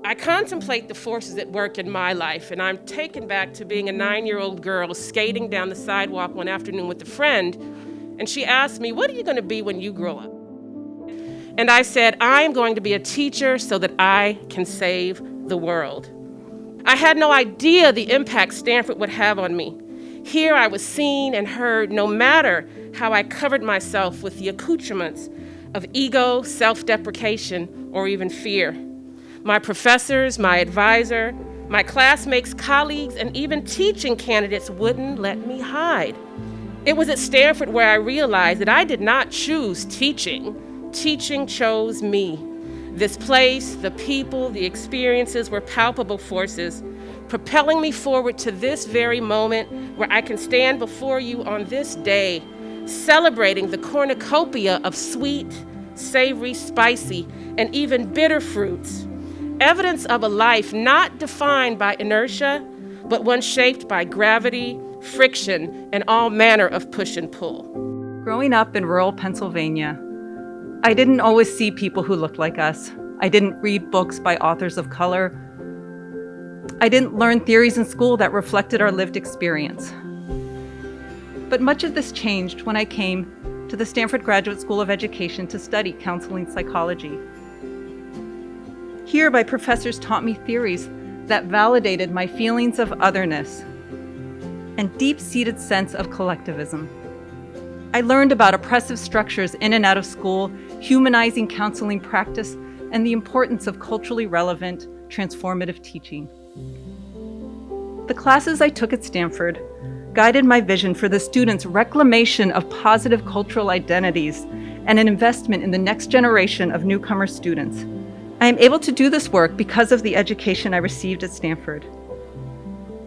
I contemplate the forces at work in my life, and I'm taken back to being a 9-year-old girl skating down the sidewalk one afternoon with a friend, and she asked me, "What are you going to be when you grow up?" And I said, "I'm going to be a teacher so that I can save the world." I had no idea the impact Stanford would have on me. Here I was seen and heard no matter how I covered myself with the accoutrements of ego, self-deprecation, or even fear. My professors, my advisor, my classmates, colleagues, and even teaching candidates wouldn't let me hide. It was at Stanford where I realized that I did not choose teaching. Teaching chose me. This place, the people, the experiences were palpable forces, propelling me forward to this very moment where I can stand before you on this day, celebrating the cornucopia of sweet, savory, spicy, and even bitter fruits. Evidence of a life not defined by inertia, but one shaped by gravity, friction, and all manner of push and pull. Growing up in rural Pennsylvania, I didn't always see people who looked like us. I didn't read books by authors of color. I didn't learn theories in school that reflected our lived experience. But much of this changed when I came to the Stanford Graduate School of Education to study counseling psychology. Here, my professors taught me theories that validated my feelings of otherness and deep-seated sense of collectivism. I learned about oppressive structures in and out of school, humanizing counseling practice, and the importance of culturally relevant, transformative teaching. The classes I took at Stanford guided my vision for the students' reclamation of positive cultural identities and an investment in the next generation of newcomer students. I am able to do this work because of the education I received at Stanford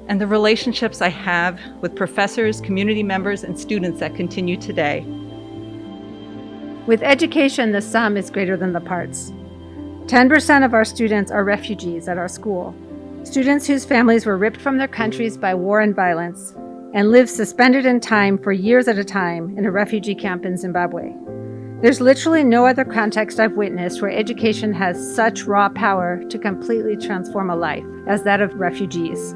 and the relationships I have with professors, community members, and students that continue today. With education, the sum is greater than the parts. 10% of our students are refugees at our school, students whose families were ripped from their countries by war and violence and live suspended in time for years at a time in a refugee camp in Zimbabwe. There's literally no other context I've witnessed where education has such raw power to completely transform a life as that of refugees.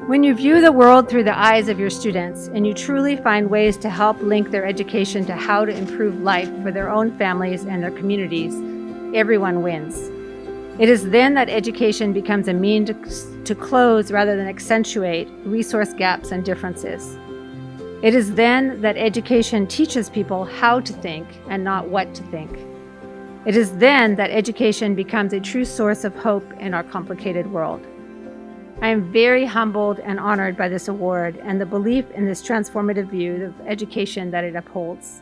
When you view the world through the eyes of your students and you truly find ways to help link their education to how to improve life for their own families and their communities, everyone wins. It is then that education becomes a means to close rather than accentuate resource gaps and differences. It is then that education teaches people how to think and not what to think. It is then that education becomes a true source of hope in our complicated world. I am very humbled and honored by this award and the belief in this transformative view of education that it upholds.